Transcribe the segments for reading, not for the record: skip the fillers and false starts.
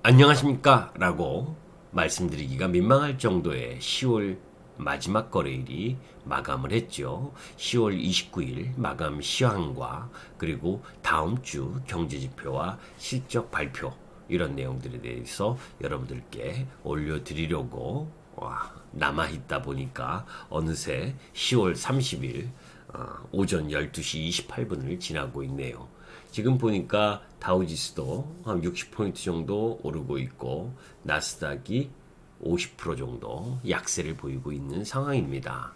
안녕하십니까 라고 말씀드리기가 민망할 정도의 10월 마지막 거래일이 마감을 했죠. 10월 29일 마감 시황과 그리고 다음 주 경제지표와 실적 발표 이런 내용들에 대해서 여러분들께 올려드리려고 남아있다 보니까 어느새 10월 30일 오전 12시 28분을 지나고 있네요. 지금 보니까 다우지수도 한 60포인트 정도 오르고 있고 나스닥이 50% 정도 약세를 보이고 있는 상황입니다.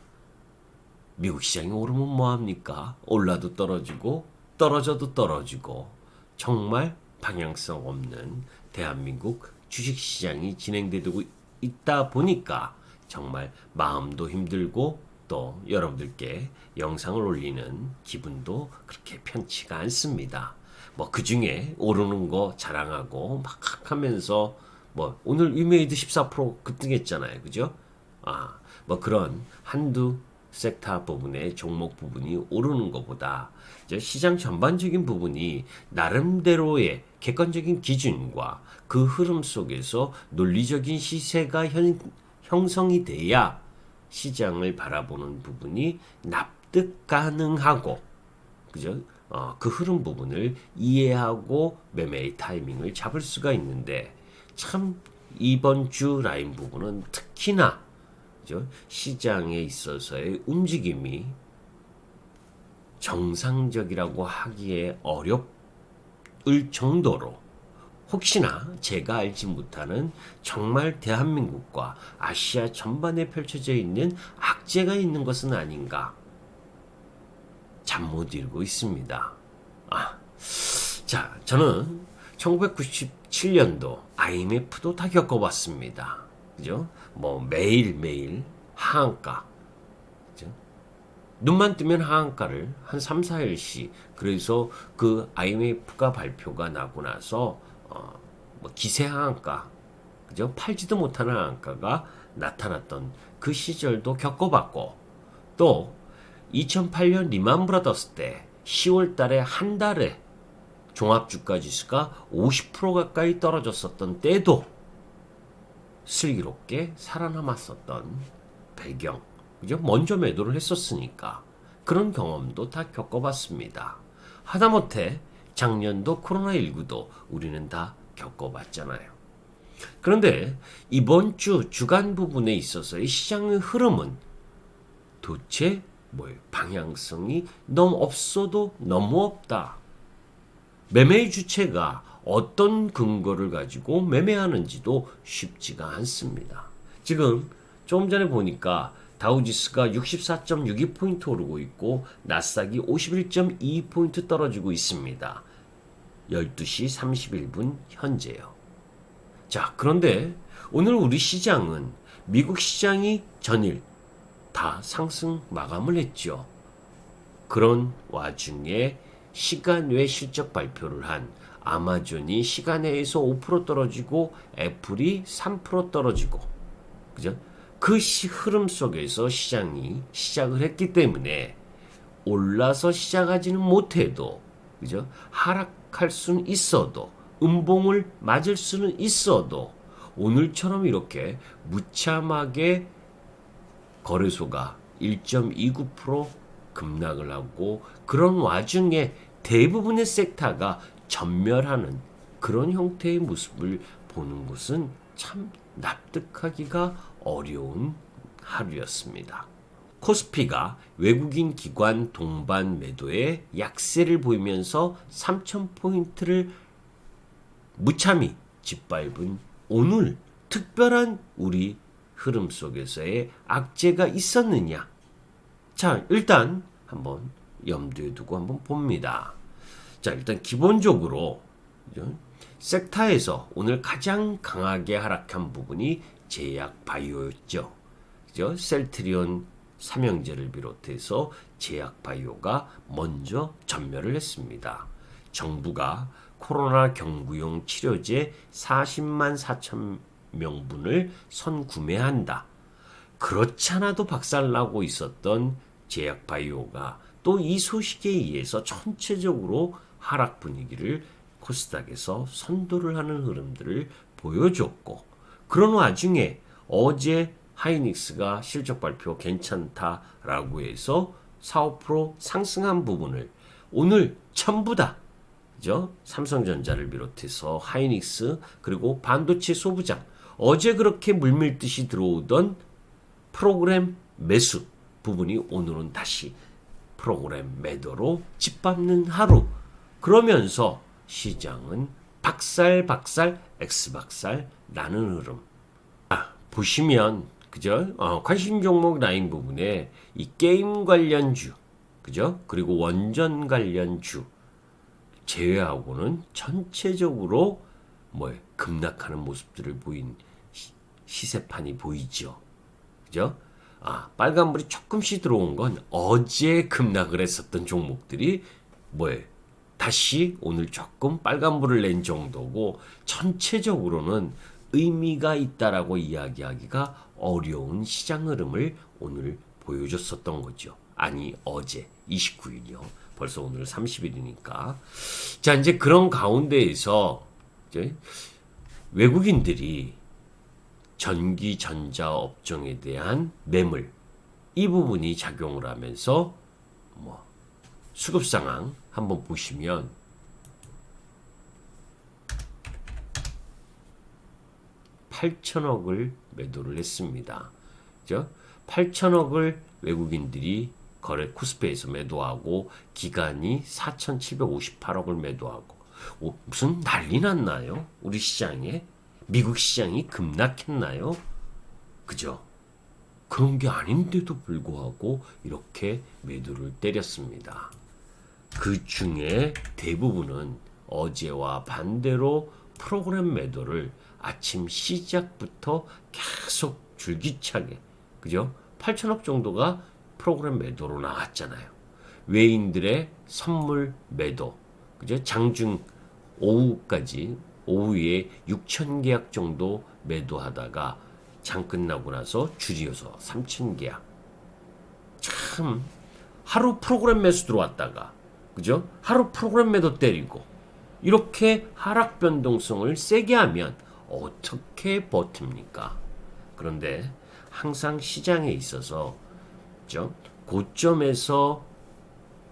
미국 시장이 오르면 뭐합니까? 올라도 떨어지고 떨어져도 떨어지고 정말 방향성 없는 대한민국 주식시장이 진행되고 있다 보니까 정말 마음도 힘들고 또 여러분들께 영상을 올리는 기분도 그렇게 편치가 않습니다. 뭐 그 중에 오르는 거 자랑하고 막 하면서 뭐 오늘 위메이드 14% 급등했잖아요. 그죠? 뭐 그런 한두 섹터 부분의 종목 부분이 오르는 것보다 시장 전반적인 부분이 나름대로의 객관적인 기준과 그 흐름 속에서 논리적인 시세가 형성이 돼야 시장을 바라보는 부분이 납득 가능하고, 그죠? 그 흐름 부분을 이해하고 매매의 타이밍을 잡을 수가 있는데, 참 이번 주 라인 부분은 특히나 그죠? 시장에 있어서의 움직임이 정상적이라고 하기에 어렵을 정도로 혹시나 제가 알지 못하는 정말 대한민국과 아시아 전반에 펼쳐져 있는 악재가 있는 것은 아닌가 잠 못 이루고 있습니다. 자, 저는 1997년도 IMF도 다 겪어봤습니다. 그죠? 뭐 매일매일 하한가, 그죠? 눈만 뜨면 하한가를 한 3, 4일씩, 그래서 그 IMF가 발표가 나고 나서 뭐 기세 하한가, 그죠? 팔지도 못하는 하한가가 나타났던 그 시절도 겪어봤고, 또 2008년 리만 브라더스 때 10월 달에 한 달에 종합주가 지수가 50% 가까이 떨어졌었던 때도 슬기롭게 살아남았었던 배경, 그죠? 먼저 매도를 했었으니까 그런 경험도 다 겪어봤습니다. 하다못해 작년도 코로나19도 우리는 다 겪어봤잖아요. 그런데 이번 주 주간 부분에 있어서의 시장의 흐름은 도대체 방향성이 너무 없어도 너무 없다. 매매의 주체가 어떤 근거를 가지고 매매하는지도 쉽지가 않습니다. 지금 조금 전에 보니까 다우지수가 64.62포인트 오르고 있고 나스닥이 51.22포인트 떨어지고 있습니다. 12시 31분 현재요. 자, 그런데 오늘 우리 시장은 미국 시장이 전일 다 상승 마감을 했죠. 그런 와중에 시간 외 실적 발표를 한 아마존이 시간 외에서 5% 떨어지고 애플이 3% 떨어지고, 그죠? 그 흐름 속에서 시장이 시작을 했기 때문에 올라서 시작하지는 못해도, 그죠? 하락할 수는 있어도, 음봉을 맞을 수는 있어도 오늘처럼 이렇게 무참하게 거래소가 1.29% 급락을 하고 그런 와중에 대부분의 섹터가 전멸하는 그런 형태의 모습을 보는 것은 참 납득하기가 어려운 하루였습니다. 코스피가 외국인 기관 동반 매도에 약세를 보이면서 3,000포인트를 무참히 짓밟은 오늘 특별한 우리 흐름 속에서의 악재가 있었느냐? 자, 일단 한번 염두에 두고 한번 봅니다. 자, 일단 기본적으로 섹터에서 오늘 가장 강하게 하락한 부분이 제약 바이오였죠. 그죠? 셀트리온 삼형제를 비롯해서 제약 바이오가 먼저 전멸을 했습니다. 정부가 코로나 경구용 치료제 40만 4천 명분을 선구매한다. 그렇지 않아도 박살나고 있었던 제약바이오가 또 이 소식에 의해서 전체적으로 하락 분위기를 코스닥에서 선도를 하는 흐름들을 보여줬고, 그런 와중에 어제 하이닉스가 실적 발표 괜찮다라고 해서 4, 5% 상승한 부분을 오늘 전부 다, 그죠? 삼성전자를 비롯해서 하이닉스 그리고 반도체 소부장, 어제 그렇게 물밀듯이 들어오던 프로그램 매수 부분이 오늘은 다시 프로그램 매도로 짓밟는 하루. 그러면서 시장은 박살박살 X박살 나는 흐름. 보시면 그죠? 관심 종목 라인 부분에 이 게임 관련주, 그죠? 그리고 원전 관련주 제외하고는 전체적으로 뭐 급락하는 모습들을 보인 시세판이 보이죠. 그죠? 빨간불이 조금씩 들어온 건 어제 급락을 했었던 종목들이 뭐예요? 다시 오늘 조금 빨간불을 낸 정도고, 전체적으로는 의미가 있다라고 이야기하기가 어려운 시장 흐름을 오늘 보여줬었던 거죠. 아니, 어제 29일이요. 벌써 오늘 30일이니까. 자, 이제 그런 가운데에서 이제 외국인들이 전기 전자 업종에 대한 매물, 이 부분이 작용을 하면서 뭐 수급 상황 한번 보시면 8천억을 매도를 했습니다. 그죠? 8천억을 외국인들이 거래 코스피에서 매도하고, 기간이 4,758억을 매도하고. 무슨 난리 났나요? 우리 시장에? 미국 시장이 급락했나요? 그죠? 그런 게 아닌데도 불구하고 이렇게 매도를 때렸습니다. 그 중에 대부분은 어제와 반대로 프로그램 매도를 아침 시작부터 계속 줄기차게, 그죠? 8천억 정도가 프로그램 매도로 나왔잖아요. 외인들의 선물 매도, 그죠? 장중 오후까지, 오후에 6천 계약 정도 매도하다가 장 끝나고 나서 줄이어서 3천 계약. 참, 하루 프로그램 매수 들어왔다가, 그죠? 하루 프로그램 매도 때리고, 이렇게 하락 변동성을 세게 하면 어떻게 버팁니까? 그런데 항상 시장에 있어서, 그죠? 고점에서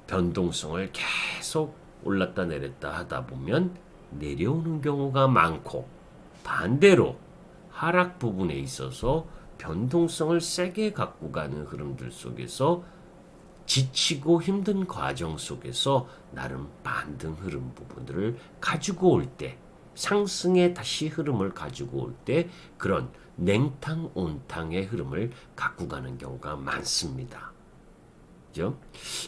변동성을 계속 올랐다 내렸다 하다 보면 내려오는 경우가 많고, 반대로 하락 부분에 있어서 변동성을 세게 갖고 가는 흐름들 속에서 지치고 힘든 과정 속에서 나름 반등 흐름 부분들을 가지고 올 때, 상승의 다시 흐름을 가지고 올 때 그런 냉탕 온탕의 흐름을 갖고 가는 경우가 많습니다. 그죠?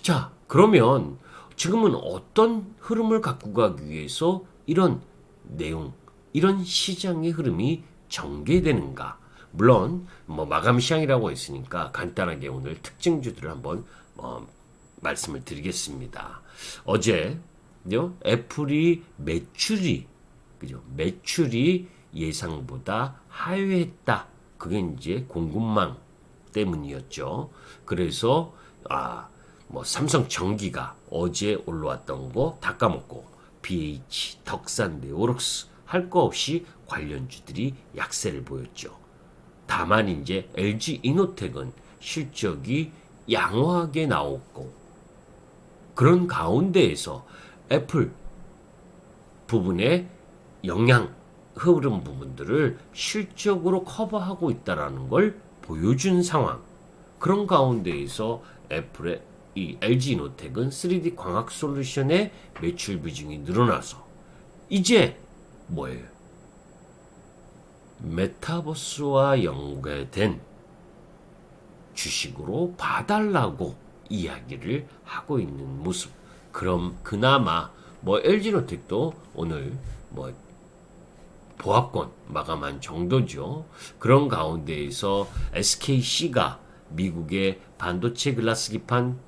자, 그러면 지금은 어떤 흐름을 갖고 가기 위해서 이런 내용, 이런 시장의 흐름이 전개되는가? 물론 뭐 마감 시장이라고 했으니까 간단하게 오늘 특징주들을 한번 말씀을 드리겠습니다. 어제 애플이 매출이, 그죠? 매출이 예상보다 하회했다. 그게 이제 공급망 때문이었죠. 그래서 삼성 전기가 어제 올라왔던 거 다 까먹고 BH, 덕산, 네오록스 할 거 없이 관련주들이 약세를 보였죠. 다만 이제 LG 이노텍은 실적이 양호하게 나왔고, 그런 가운데에서 애플 부분의 영향 흐름 부분들을 실적으로 커버하고 있다라는 걸 보여준 상황. 그런 가운데에서 애플의 이 LG 이노텍은 3D 광학 솔루션의 매출 비중이 늘어나서 이제 뭐예요? 메타버스와 연계된 주식으로 봐달라고 이야기를 하고 있는 모습. 그럼 그나마 LG노텍도 오늘 보합권 마감한 정도죠. 그런 가운데에서 SKC가 미국의 반도체 글라스 기판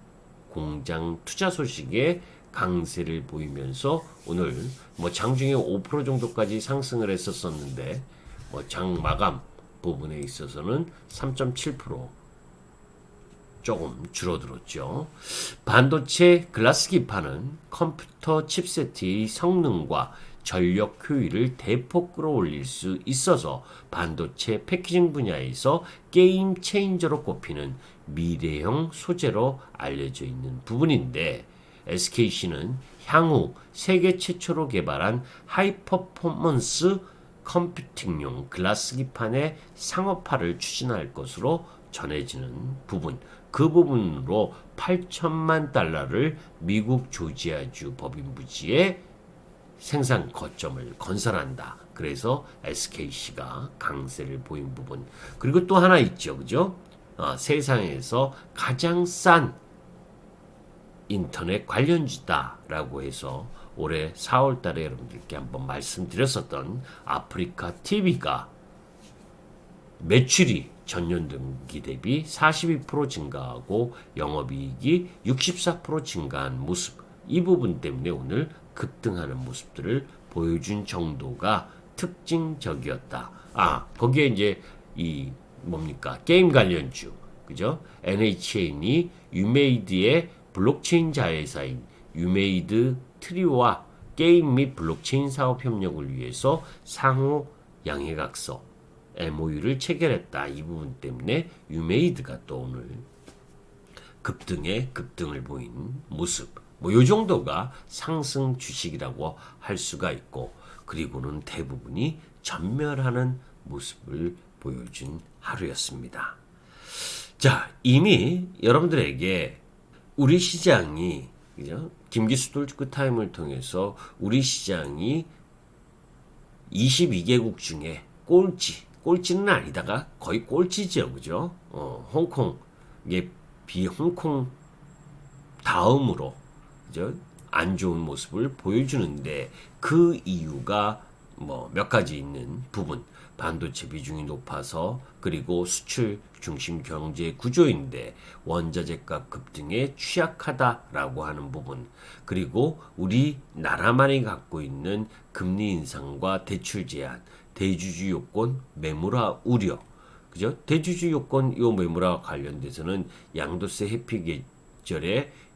공장 투자 소식에 강세를 보이면서 오늘 장중에 5% 정도까지 상승을 했었는데 장 마감 부분에 있어서는 3.7% 조금 줄어들었죠. 반도체 글라스 기판은 컴퓨터 칩셋의 성능과 전력 효율을 대폭 끌어올릴 수 있어서 반도체 패키징 분야에서 게임 체인저로 꼽히는 미래형 소재로 알려져 있는 부분인데 SKC는 향후 세계 최초로 개발한 하이 퍼포먼스 컴퓨팅용 글라스 기판의 상업화를 추진할 것으로 전해지는 부분, 그 부분으로 8천만 달러를 미국 조지아주 법인부지에 생산 거점을 건설한다. 그래서 SKC가 강세를 보인 부분. 그리고 또 하나 있죠. 그죠? 세상에서 가장 싼 인터넷 관련주다라고 해서 올해 4월 달에 여러분들께 한번 말씀드렸었던 아프리카 TV가 매출이 전년 동기 대비 42% 증가하고 영업이익이 64% 증가한 모습, 이 부분 때문에 오늘 급등하는 모습들을 보여준 정도가 특징적이었다. 거기에 이제 이 뭡니까? 게임 관련주, 그죠? NHN이 유메이드의 블록체인 자회사인 유메이드 트리와 게임 및 블록체인 사업 협력을 위해서 상호 양해각서 MOU를 체결했다. 이 부분 때문에 유메이드가 또 오늘 급등을 보인 모습. 요 정도가 상승 주식이라고 할 수가 있고, 그리고는 대부분이 전멸하는 모습을 보여준 하루였습니다. 자, 이미 여러분들에게 우리 시장이, 그죠? 김기수 돌직구 타임을 통해서 우리 시장이 22개국 중에 꼴찌는 아니다가 거의 꼴찌죠, 그죠? 홍콩에 홍콩 다음으로, 그죠? 안 좋은 모습을 보여주는데 그 이유가 몇 가지 있는 부분. 반도체 비중이 높아서, 그리고 수출 중심 경제 구조인데 원자재값 급등에 취약하다라고 하는 부분, 그리고 우리나라만이 갖고 있는 금리 인상과 대출 제한, 대주주 요건 매물화 우려, 그죠? 대주주 요건 요 매물화 관련돼서는 양도세 회피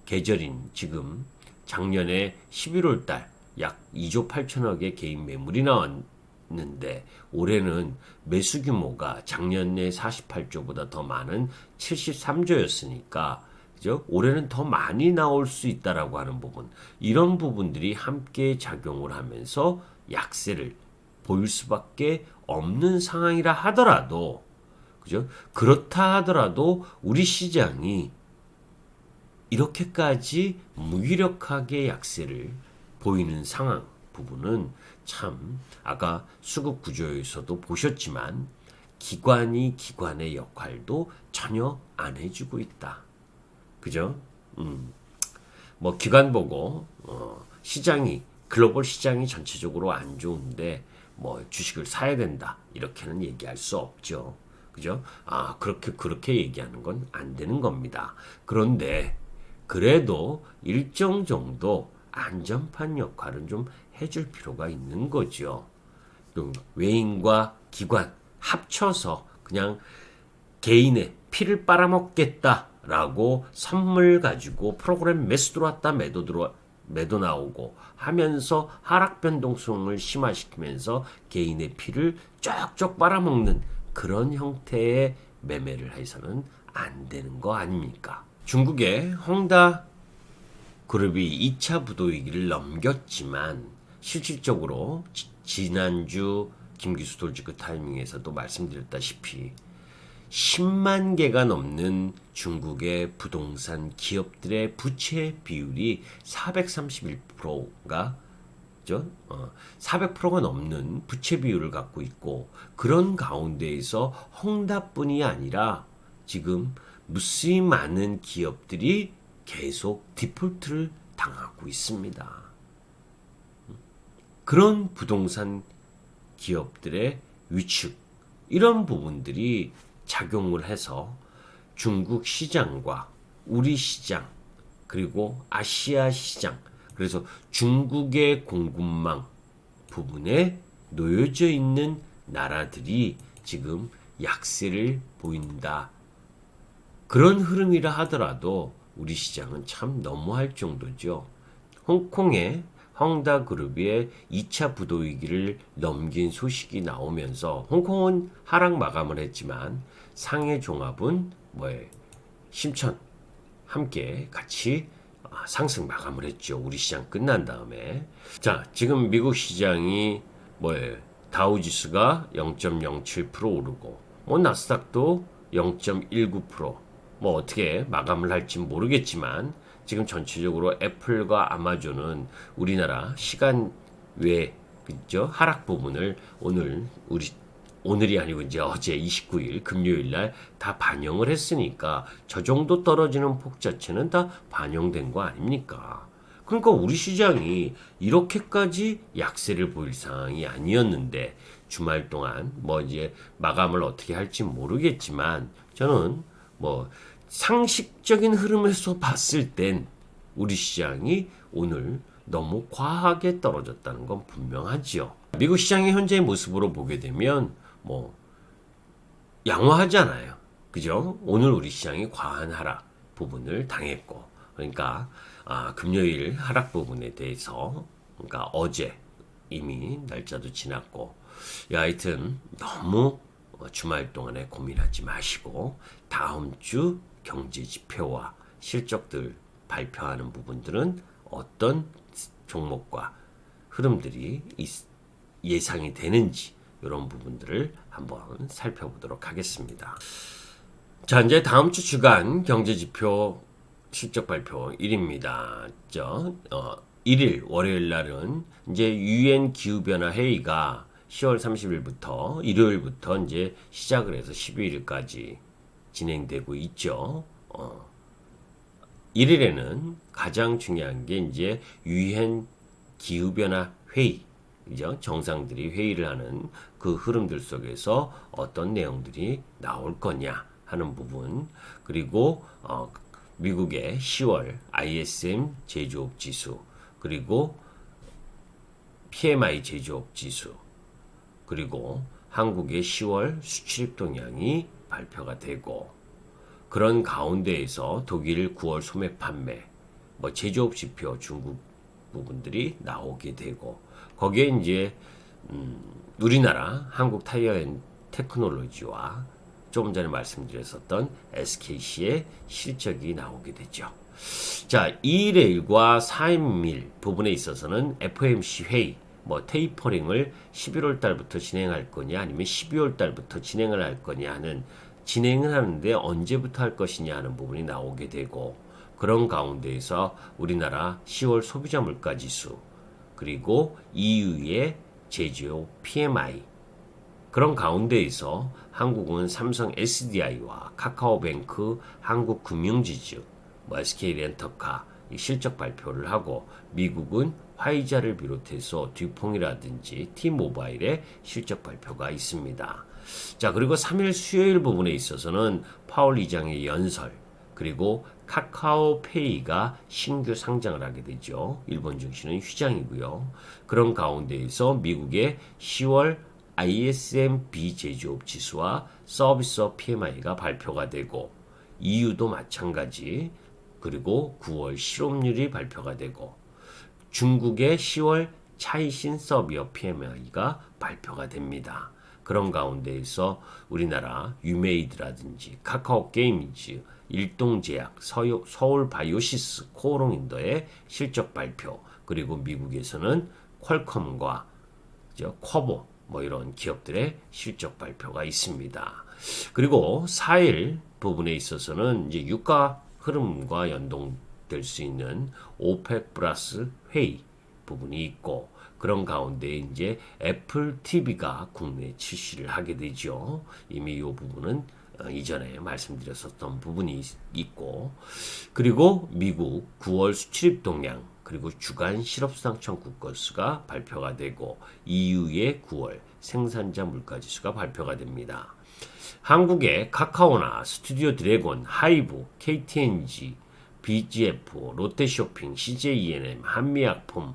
계절인 지금 작년에 11월 달 약 2조 8천억의 개인 매물이 나왔는데 올해는 매수 규모가 작년에 48조보다 더 많은 73조였으니까, 그죠? 올해는 더 많이 나올 수 있다라고 하는 부분, 이런 부분들이 함께 작용을 하면서 약세를 보일 수밖에 없는 상황이라 하더라도, 그죠? 그렇다 하더라도 우리 시장이 이렇게까지 무기력하게 약세를 보이는 상황 부분은 참, 아까 수급 구조에서도 보셨지만 기관이 기관의 역할도 전혀 안 해주고 있다. 그죠? 기관 보고 시장이, 글로벌 시장이 전체적으로 안 좋은데 주식을 사야 된다, 이렇게는 얘기할 수 없죠. 그죠? 그렇게 얘기하는 건 안 되는 겁니다. 그런데 그래도 일정 정도 안전판 역할은 좀 해줄 필요가 있는 거죠. 외인과 기관 합쳐서 그냥 개인의 피를 빨아먹겠다라고 선물 가지고 프로그램 매수 들어왔다 매도 나오고 하면서 하락 변동성을 심화시키면서 개인의 피를 쫙쫙 빨아먹는 그런 형태의 매매를 해서는 안 되는 거 아닙니까? 중국의 헝다 그룹이 2차 부도위기를 넘겼지만 실질적으로 지난주 김기수 돌직구 타이밍에서도 말씀드렸다시피 10만 개가 넘는 중국의 부동산 기업들의 부채 비율이 431%가 400%가 넘는 부채 비율을 갖고 있고, 그런 가운데에서 헝다뿐이 아니라 지금 무수히 많은 기업들이 계속 디폴트를 당하고 있습니다. 그런 부동산 기업들의 위축, 이런 부분들이 작용을 해서 중국 시장과 우리 시장, 그리고 아시아 시장, 그래서 중국의 공급망 부분에 놓여져 있는 나라들이 지금 약세를 보인다. 그런 흐름이라 하더라도 우리 시장은 참 너무할 정도죠. 홍콩의 헝다그룹의 2차 부도 위기를 넘긴 소식이 나오면서 홍콩은 하락 마감을 했지만 상해 종합은 심천 함께 같이 상승 마감을 했죠. 우리 시장 끝난 다음에. 자, 지금 미국 시장이 다우지수가 0.07% 오르고 나스닥도 0.19%, 어떻게 마감을 할지 모르겠지만 지금 전체적으로 애플과 아마존은 우리나라 시간 외 그죠? 하락 부분을 오늘이 아니고 이제 어제 29일 금요일 날 다 반영을 했으니까 저 정도 떨어지는 폭 자체는 다 반영된 거 아닙니까? 그러니까 우리 시장이 이렇게까지 약세를 보일 상황이 아니었는데 주말 동안 이제 마감을 어떻게 할지 모르겠지만 저는 상식적인 흐름에서 봤을 땐 우리 시장이 오늘 너무 과하게 떨어졌다는 건 분명하지요. 미국 시장의 현재의 모습으로 보게 되면 양호하잖아요. 그죠? 오늘 우리 시장이 과한 하락 부분을 당했고, 그러니까 금요일 하락 부분에 대해서, 그러니까 어제 이미 날짜도 지났고, 하여튼 너무 주말 동안에 고민하지 마시고 다음 주 경제 지표와 실적들 발표하는 부분들은 어떤 종목과 흐름들이 예상이 되는지 이런 부분들을 한번 살펴보도록 하겠습니다. 자, 이제 다음 주 주간 경제지표 실적 발표 일입니다. 1일 월요일 날은 이제 유엔 기후변화 회의가 10월 30일부터 일요일부터 이제 시작을 해서 12일까지 진행되고 있죠. 1일에는 가장 중요한 게 이제 유엔 기후변화 회의, 그죠? 정상들이 회의를 하는 그 흐름들 속에서 어떤 내용들이 나올 거냐 하는 부분, 그리고 미국의 10월 ISM 제조업 지수, 그리고 PMI 제조업 지수, 그리고 한국의 10월 수출입 동향이 발표가 되고, 그런 가운데에서 독일 9월 소매 판매, 제조업 지표 중국 부분들이 나오게 되고, 거기에 이제 우리나라 한국 타이어 앤 테크놀로지와 조금 전에 말씀드렸었던 SKC의 실적이 나오게 되죠. 자, 2일의 1과 4일밀 부분에 있어서는 FOMC 회의, 테이퍼링을 11월 달부터 진행할 거냐 아니면 12월 달부터 진행을 할 거냐 하는, 진행을 하는데 언제부터 할 것이냐 하는 부분이 나오게 되고, 그런 가운데에서 우리나라 10월 소비자 물가 지수, 그리고 EU의 제조업 PMI, 그런 가운데에서 한국은 삼성 SDI와 카카오뱅크 한국금융지주, SK렌터카 실적 발표를 하고, 미국은 화이자를 비롯해서 듀퐁이라든지 T모바일의 실적 발표가 있습니다. 자, 그리고 3일 수요일 부분에 있어서는 파월 의장의 연설, 그리고 카카오페이가 신규 상장을 하게 되죠. 일본 증시는 휴장이고요. 그런 가운데에서 미국의 10월 ISM 비제조업 지수와 서비스업 PMI가 발표가 되고, EU도 마찬가지, 그리고 9월 실업률이 발표가 되고, 중국의 10월 차이신 서비어 PMI가 발표가 됩니다. 그런 가운데에서 우리나라 유메이드라든지 카카오 게임즈, 일동제약, 서울 바이오시스, 코오롱인더의 실적 발표, 그리고 미국에서는 퀄컴과 쿼보 이런 기업들의 실적 발표가 있습니다. 그리고 4일 부분에 있어서는 이제 유가 흐름과 연동될 수 있는 오펙 플러스 회의 부분이 있고, 그런 가운데 이제 애플 TV가 국내에 출시를 하게 되죠. 이미 이 부분은 이전에 말씀드렸었던 부분이 있고, 그리고 미국 9월 수출입 동향, 그리고 주간 실업수당 청구 건수가 발표가 되고, EU의 9월 생산자 물가지수가 발표가 됩니다. 한국의 카카오나 스튜디오 드래곤, 하이브, KTNG, BGF, 롯데쇼핑, CJENM, 한미약품,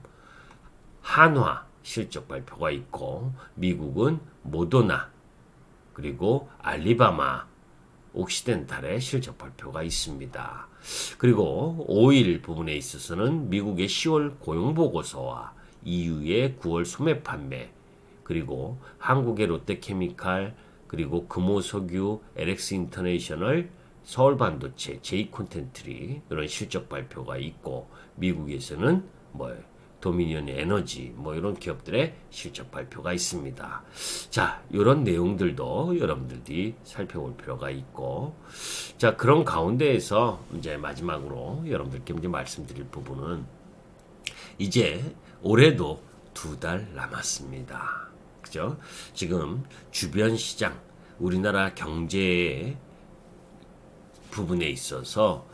한화 실적 발표가 있고, 미국은 모더나, 그리고 알리바마, 옥시덴탈의 실적 발표가 있습니다. 그리고 5일 부분에 있어서는 미국의 10월 고용보고서와 EU의 9월 소매 판매, 그리고 한국의 롯데케미칼, 그리고 금호석유, LX 인터내셔널, 서울반도체, J콘텐트리 이런 실적 발표가 있고, 미국에서는 도미니언 에너지 이런 기업들의 실적 발표가 있습니다. 자, 이런 내용들도 여러분들이 살펴볼 필요가 있고, 자, 그런 가운데에서 이제 마지막으로 여러분들께 이제 말씀드릴 부분은 이제 올해도 2달 남았습니다. 그죠? 지금 주변 시장, 우리나라 경제의 부분에 있어서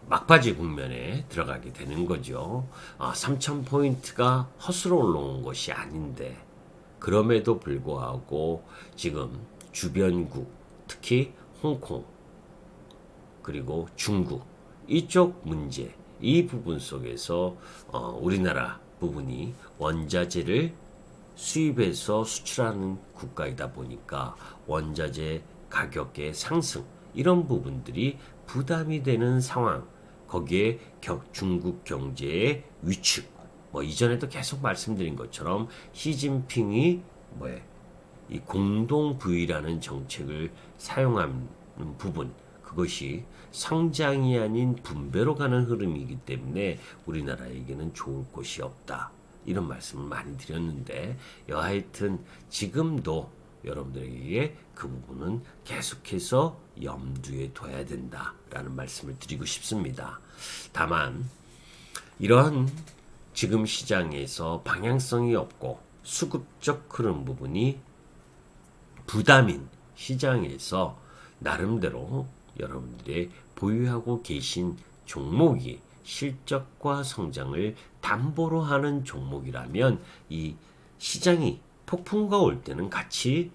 막바지 국면에 들어가게 되는 거죠. 3,000포인트가 허스로 올라온 것이 아닌데, 그럼에도 불구하고 지금 주변국, 특히 홍콩, 그리고 중국, 이쪽 문제, 이 부분 속에서 우리나라 부분이 원자재를 수입해서 수출하는 국가이다 보니까 원자재 가격의 상승, 이런 부분들이 부담이 되는 상황, 거기에 중국 경제의 위축, 이전에도 계속 말씀드린 것처럼 시진핑이 이 공동부의라는 정책을 사용하는 부분, 그것이 성장이 아닌 분배로 가는 흐름이기 때문에 우리나라에게는 좋을 것이 없다, 이런 말씀을 많이 드렸는데, 여하튼 지금도 여러분들에게 그 부분은 계속해서 염두에 둬야 된다라는 말씀을 드리고 싶습니다. 다만 이러한 지금 시장에서 방향성이 없고 수급적 흐름 부분이 부담인 시장에서 나름대로 여러분들의 보유하고 계신 종목이 실적과 성장을 담보로 하는 종목이라면 이 시장이 폭풍과 올 때는 같이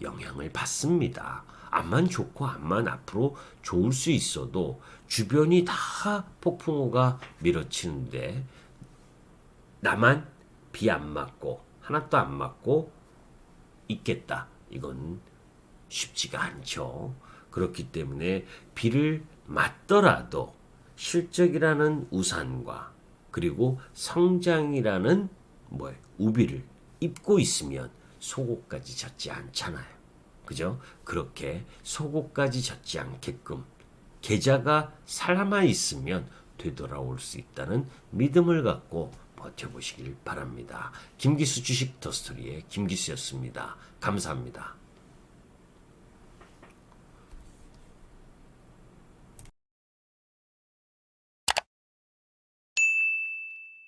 영향을 받습니다. 암만 좋고 암만 앞으로 좋을 수 있어도 주변이 다 폭풍우가 밀어치는데 나만 비 안 맞고 하나도 안 맞고 있겠다, 이건 쉽지가 않죠. 그렇기 때문에 비를 맞더라도 실적이라는 우산과 그리고 성장이라는 우비를 입고 있으면 속옷까지 젖지 않잖아요. 그죠? 그렇게 속옷까지 젖지 않게끔 계좌가 살아만 있으면 되돌아올 수 있다는 믿음을 갖고 버텨보시길 바랍니다. 김기수 주식 더스토리의 김기수였습니다. 감사합니다.